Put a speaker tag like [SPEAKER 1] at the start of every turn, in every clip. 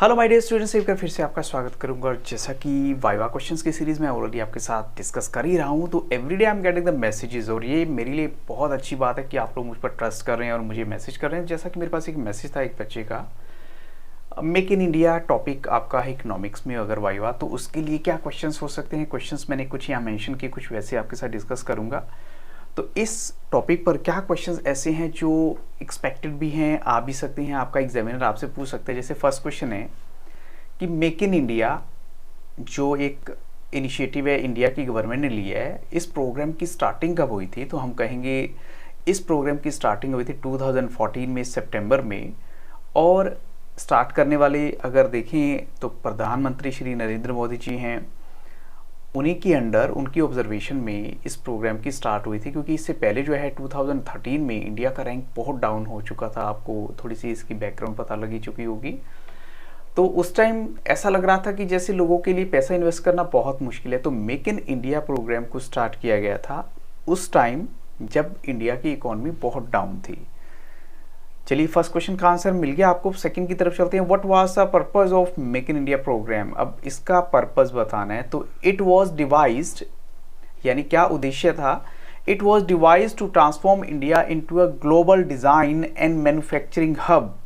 [SPEAKER 1] Hello my dear students, एक बार फिर से आपका स्वागत करूंगा। और जैसा कि वाइवा क्वेश्चंस की सीरीज़ में ऑलरेडी आपके साथ डिस्कस कर ही रहा हूं, तो everyday I am getting the messages. और ये मेरे लिए बहुत अच्छी बात है कि आप लोग मुझ पर ट्रस्ट कर रहे हैं और मुझे मैसेज कर रहे हैं। जैसा कि मेरे पास एक मैसेज था एक बच्चे का, मेक इन इंडिया टॉपिक आपका है इकोनॉमिक्स में अगर वाइवा, तो उसके लिए क्या क्वेश्चंस हो सकते हैं। क्वेश्चंस मैंने कुछ यहाँ मेंशन किए, कुछ वैसे आपके साथ डिस्कस करूँगा। तो इस टॉपिक पर क्या क्वेश्चंस ऐसे हैं जो एक्सपेक्टेड भी हैं, आ भी सकते हैं, आपका एग्जामिनर आपसे पूछ सकते हैं। जैसे फर्स्ट क्वेश्चन है कि मेक इन इंडिया जो एक इनिशिएटिव है इंडिया की गवर्नमेंट ने लिया है, इस प्रोग्राम की स्टार्टिंग कब हुई थी। तो हम कहेंगे इस प्रोग्राम की स्टार्टिंग हुई थी 2014 में सितंबर में। और स्टार्ट करने वाले अगर देखें तो प्रधानमंत्री श्री नरेंद्र मोदी जी हैं, उन्हीं के अंडर उनकी ऑब्जर्वेशन में इस प्रोग्राम की स्टार्ट हुई थी। क्योंकि इससे पहले जो है 2013 में इंडिया का रैंक बहुत डाउन हो चुका था, आपको थोड़ी सी इसकी बैकग्राउंड पता लगी चुकी होगी। तो उस टाइम ऐसा लग रहा था कि जैसे लोगों के लिए पैसा इन्वेस्ट करना बहुत मुश्किल है, तो मेक इन इंडिया प्रोग्राम को स्टार्ट किया गया था उस टाइम जब इंडिया की इकोनॉमी बहुत डाउन थी। चलिए, फर्स्ट क्वेश्चन का आंसर मिल गया आपको। सेकंड की तरफ चलते हैं। What was the purpose of make in India programme. अब इसका पर्पस बताना है, तो इट वाज डिवाइज्ड, यानी क्या उद्देश्य था। It was devised to transform India into a global design and manufacturing hub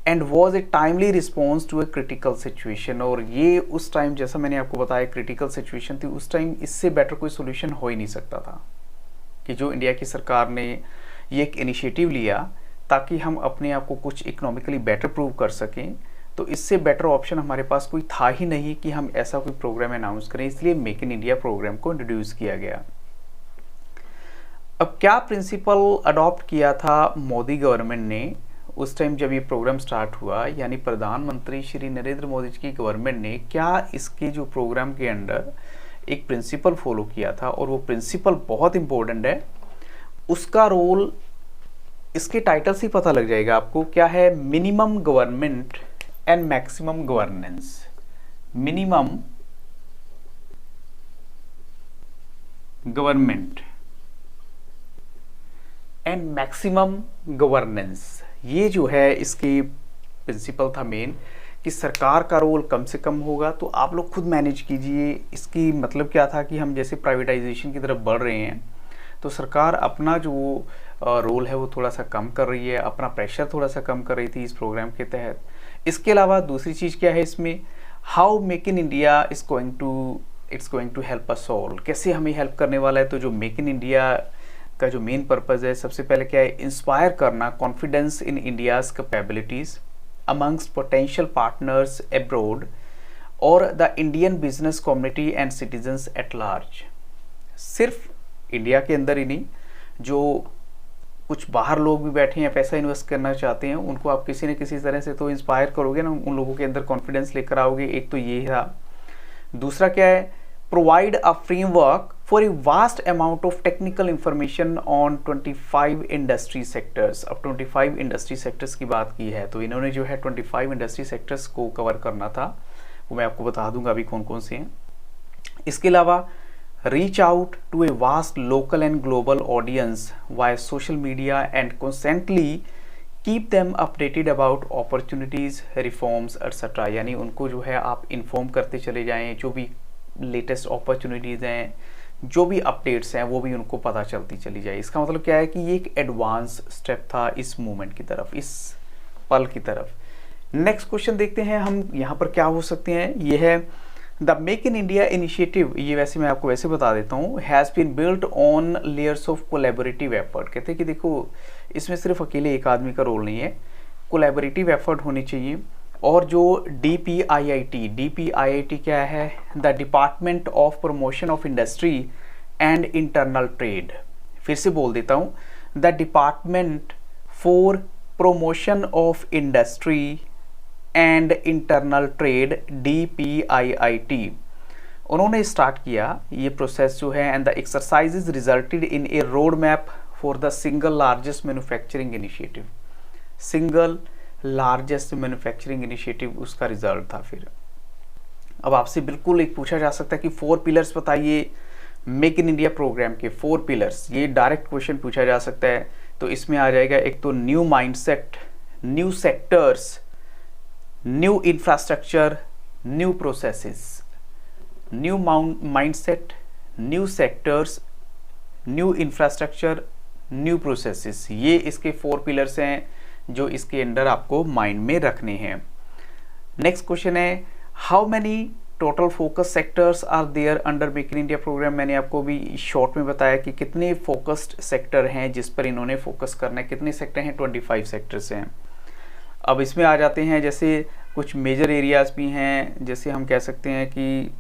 [SPEAKER 1] and was a timely response to a critical situation. और ये उस टाइम, जैसा मैंने आपको बताया, क्रिटिकल सिचुएशन थी उस टाइम। इससे बेटर कोई सोल्यूशन हो ही नहीं सकता था कि जो इंडिया की सरकार ने ये एक इनिशिएटिव लिया ताकि हम अपने आप को कुछ इकोनॉमिकली बेटर प्रूव कर सकें। तो इससे बेटर ऑप्शन हमारे पास कोई था ही नहीं कि हम ऐसा कोई प्रोग्राम अनाउंस करें, इसलिए मेक इन इंडिया प्रोग्राम को इंट्रोड्यूस किया गया। अब क्या प्रिंसिपल अडॉप्ट किया था मोदी गवर्नमेंट ने उस टाइम जब ये प्रोग्राम स्टार्ट हुआ, यानी प्रधानमंत्री श्री नरेंद्र मोदी जी की गवर्नमेंट ने क्या इसके जो प्रोग्राम के अंडर एक प्रिंसिपल फॉलो किया था, और वो प्रिंसिपल बहुत इंपॉर्टेंट है। उसका रोल इसके टाइटल से पता लग जाएगा आपको क्या है। Minimum government and maximum governance. Minimum government and maximum governance, ये जो है इसकी प्रिंसिपल था मेन, कि सरकार का रोल कम से कम होगा, तो आप लोग खुद मैनेज कीजिए। इसकी मतलब क्या था कि हम जैसे प्राइवेटाइजेशन की तरफ बढ़ रहे हैं, तो सरकार अपना जो रोल है वो थोड़ा सा कम कर रही है, अपना प्रेशर थोड़ा सा कम कर रही थी इस प्रोग्राम के तहत। इसके अलावा दूसरी चीज़ क्या है इसमें, how make in India it's going to help us all, कैसे हमें हेल्प करने वाला है। तो जो मेक इन इंडिया का जो मेन पर्पज़ है, सबसे पहले क्या है, इंस्पायर करना confidence in India's capabilities amongst potential partners abroad और the Indian business community and citizens at large. सिर्फ इंडिया के अंदर ही नहीं, जो कुछ बाहर लोग भी बैठे हैं पैसा इन्वेस्ट करना चाहते हैं, उनको आप किसी न किसी तरह से तो इंस्पायर करोगे ना, उन लोगों के अंदर कॉन्फिडेंस लेकर आओगे। एक तो ये था। दूसरा क्या है, provide a framework for a vast amount of technical information on 25 industry sectors. अब 25 इंडस्ट्री सेक्टर्स की बात की है, तो इन्होंने जो है 25 इंडस्ट्री सेक्टर्स को कवर करना था, वो मैं आपको बता दूंगा अभी कौन कौन से हैं। इसके अलावा reach out to a vast local and global audience via social media and constantly keep them updated about opportunities, reforms, etc. यानी उनको जो है आप इन्फॉर्म करते चले जाएं, जो भी लेटेस्ट अपॉर्चुनिटीज़ हैं, जो भी अपडेट्स हैं, वो भी उनको पता चलती चली जाए। इसका मतलब क्या है कि ये एक एडवांस स्टेप था इस मूवमेंट की तरफ, इस पल की तरफ। नेक्स्ट क्वेश्चन देखते हैं हम यहाँ पर क्या हो सकते हैं। ये है the make in India initiative, ये वैसे मैं आपको वैसे बता देता हूँ, has been built on layers of collaborative effort. कहते हैं कि देखो इसमें सिर्फ अकेले एक आदमी का रोल नहीं है, कोलैबोरेटिव एफर्ट होनी चाहिए। और जो DPIIT क्या है, the department of promotion of industry and internal trade. फिर से बोल देता हूँ, the department for promotion of industry and internal trade, DPIIT, उन्होंने स्टार्ट किया ये प्रोसेस जो है। And the exercises resulted in A road map for the single largest manufacturing initiative. Single largest manufacturing initiative उसका रिजल्ट था। फिर अब आपसे बिल्कुल एक पूछा जा सकता है कि 4 पिलर्स बताइए मेक इन इंडिया प्रोग्राम के। 4 पिलर्स, ये डायरेक्ट क्वेश्चन पूछा जा सकता है। तो इसमें आ जाएगा एक तो new mindset, new sectors, new infrastructure, new processes, new mindset, new sectors, new infrastructure, new processes. ये इसके 4 पिलर्स हैं जो इसके अंडर आपको माइंड में रखने हैं। नेक्स्ट क्वेश्चन है, how many total focus sectors are there under make in India programme. मैंने आपको भी शॉर्ट में बताया कि कितने फोकस्ड सेक्टर हैं जिस पर इन्होंने फोकस करना है। कितने सेक्टर हैं? 25 सेक्टर्स हैं। अब इसमें आ जाते हैं, जैसे कुछ मेजर एरियाज भी हैं, जैसे हम कह सकते हैं कि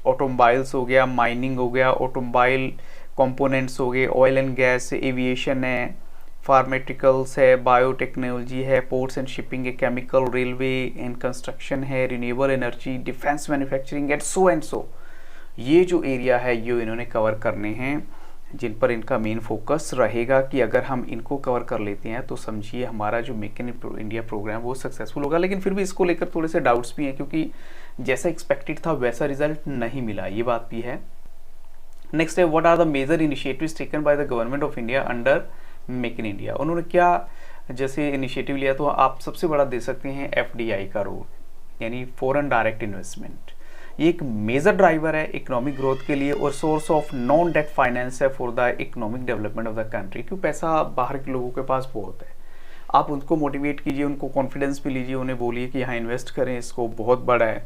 [SPEAKER 1] ऑटोमोबाइल्स हो गया, माइनिंग हो गया, ऑटोमोबाइल कंपोनेंट्स हो गए, ऑयल एंड गैस, एविएशन है, फार्मेटिकल्स है, बायोटेक्नोलॉजी है, पोर्ट्स एंड शिपिंग है, केमिकल, रेलवे एंड कंस्ट्रक्शन है, renewable energy, defence manufacturing and so. ये जो एरिया है ये इन्होंने कवर करने हैं, जिन पर इनका मेन फोकस रहेगा कि अगर हम इनको कवर कर लेते हैं तो समझिए हमारा जो मेक इन इंडिया प्रोग्राम वो सक्सेसफुल होगा। लेकिन फिर भी इसको लेकर थोड़े से डाउट्स भी हैं, क्योंकि जैसा एक्सपेक्टेड था वैसा रिजल्ट नहीं मिला, ये बात भी है। नेक्स्ट है, what are the major initiatives taken by the government of India under make in India. उन्होंने क्या जैसे इनिशिएटिव लिया, तो आप सबसे बड़ा दे सकते हैं FDI का रोल, यानी फॉरेन डायरेक्ट इन्वेस्टमेंट। ये एक मेजर ड्राइवर है इकोनॉमिक ग्रोथ के लिए और source of non debt finance है for the economic development of the country. क्योंकि पैसा बाहर के लोगों के पास बहुत है, आप उनको मोटिवेट कीजिए, उनको कॉन्फिडेंस भी लीजिए, उन्हें बोलिए कि यहाँ इन्वेस्ट करें, इसको बहुत बड़ा है।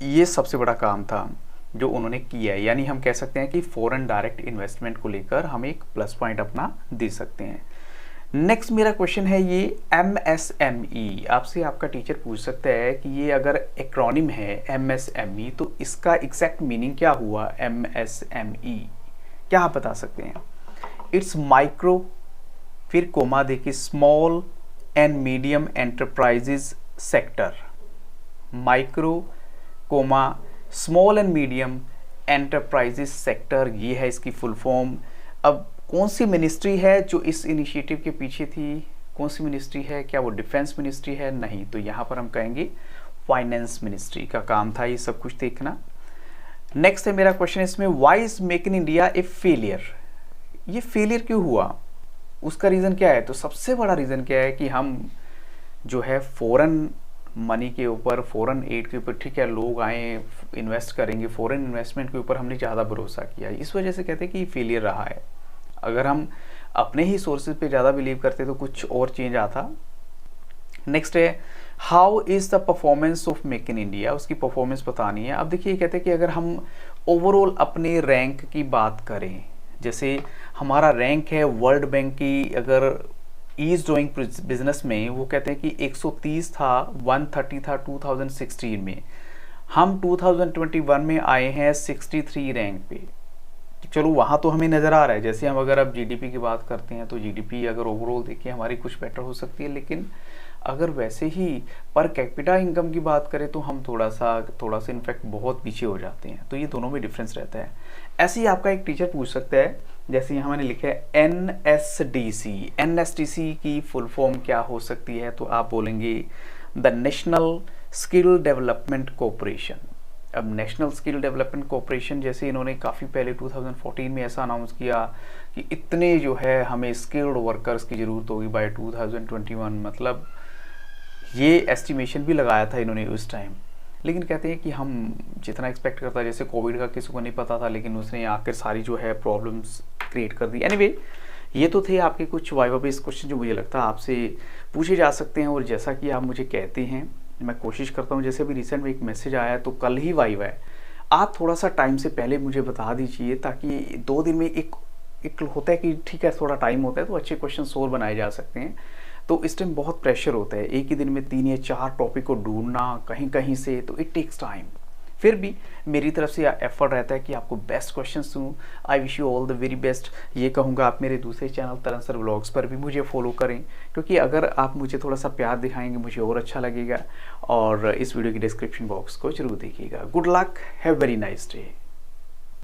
[SPEAKER 1] ये सबसे बड़ा काम था जो उन्होंने किया है, यानी हम कह सकते हैं कि फॉरेन डायरेक्ट इन्वेस्टमेंट को लेकर हम एक प्लस पॉइंट अपना दे सकते हैं। नेक्स्ट मेरा क्वेश्चन है ये MSME। आपसे आपका टीचर पूछ सकता है कि ये अगर एक्रोनिम है MSME तो इसका एग्जैक्ट मीनिंग क्या हुआ। MSME क्या आप बता सकते हैं? इट्स माइक्रो, फिर कोमा देखिए, small and medium enterprises sector. Micro comma small and medium enterprises sector, ये है इसकी फुल फॉर्म। अब कौन सी मिनिस्ट्री है जो इस इनिशिएटिव के पीछे थी? कौन सी मिनिस्ट्री है? क्या वो डिफेंस मिनिस्ट्री है? नहीं, तो यहाँ पर हम कहेंगे फाइनेंस मिनिस्ट्री का काम था ये सब कुछ देखना। नेक्स्ट है मेरा क्वेश्चन इसमें, why is make in India A failure. ये फेलियर क्यों हुआ, उसका रीज़न क्या है? तो सबसे बड़ा रीज़न क्या है कि हम जो है फॉरेन मनी के ऊपर, फॉरेन एड के ऊपर, ठीक है लोग आए इन्वेस्ट करेंगे, फॉरेन इन्वेस्टमेंट के ऊपर हमने ज़्यादा भरोसा किया, इस वजह से कहते हैं कि फेलियर रहा है। अगर हम अपने ही सोर्सेज पे ज़्यादा बिलीव करते तो कुछ और चेंज आता। नेक्स्ट है, how is the performance of make in India. उसकी परफॉर्मेंस बतानी है। अब देखिए कहते हैं कि अगर हम ओवरऑल अपने रैंक की बात करें, जैसे हमारा रैंक है वर्ल्ड बैंक की, अगर ईज डूइंग बिजनेस में, वो कहते हैं कि 130 था, 130 था 2016 में, हम 2021 में आए हैं 63 रैंक पे। चलो वहाँ तो हमें नज़र आ रहा है, जैसे हम अगर अब GDP की बात करते हैं तो GDP अगर ओवरऑल देखिए हमारी कुछ बेटर हो सकती है, लेकिन अगर वैसे ही पर कैपिटा इनकम की बात करें तो हम थोड़ा सा इनफैक्ट बहुत पीछे हो जाते हैं। तो ये दोनों में डिफरेंस रहता है। ऐसे ही आपका एक टीचर पूछ सकता है, जैसे यहाँ मैंने लिखा है NSDC। NSDC की फुल फॉर्म क्या हो सकती है? तो आप बोलेंगे the national skill development corporation. अब नेशनल स्किल डेवलपमेंट कॉरपोरेशन, जैसे इन्होंने काफ़ी पहले 2014 में ऐसा अनाउंस किया कि इतने जो है हमें स्किल्ड वर्कर्स की ज़रूरत होगी बाय 2021, मतलब ये एस्टिमेशन भी लगाया था इन्होंने उस टाइम। लेकिन कहते हैं कि हम जितना एक्सपेक्ट करता है, जैसे कोविड का किसी को नहीं पता था, लेकिन उसने आकर सारी जो है प्रॉब्लम्स क्रिएट कर दी। एनीवे, ये तो थे आपके कुछ वाइवा बेस्ड क्वेश्चन जो मुझे लगता है आपसे पूछे जा सकते हैं। और जैसा कि आप मुझे कहते हैं, मैं कोशिश करता हूँ, जैसे अभी रिसेंट में एक मैसेज आया है तो कल ही वाइवा है, आप थोड़ा सा टाइम से पहले मुझे बता दीजिए, ताकि 2 दिन में एक होता है कि ठीक है थोड़ा टाइम होता है तो अच्छे क्वेश्चन और बनाए जा सकते हैं। तो इस टाइम बहुत प्रेशर होता है, एक ही दिन में 3 या 4 टॉपिक को ढूंढना कहीं से, तो इट टेक्स टाइम। फिर भी मेरी तरफ से एफर्ट रहता है कि आपको बेस्ट क्वेश्चंस दूँ। I wish you all the very best. ये कहूँगा आप मेरे दूसरे चैनल तरन सर व्लॉग्स पर भी मुझे फॉलो करें, क्योंकि अगर आप मुझे थोड़ा सा प्यार दिखाएंगे मुझे और अच्छा लगेगा। और इस वीडियो की डिस्क्रिप्शन बॉक्स को जरूर देखिएगा। Good luck, have very nice day.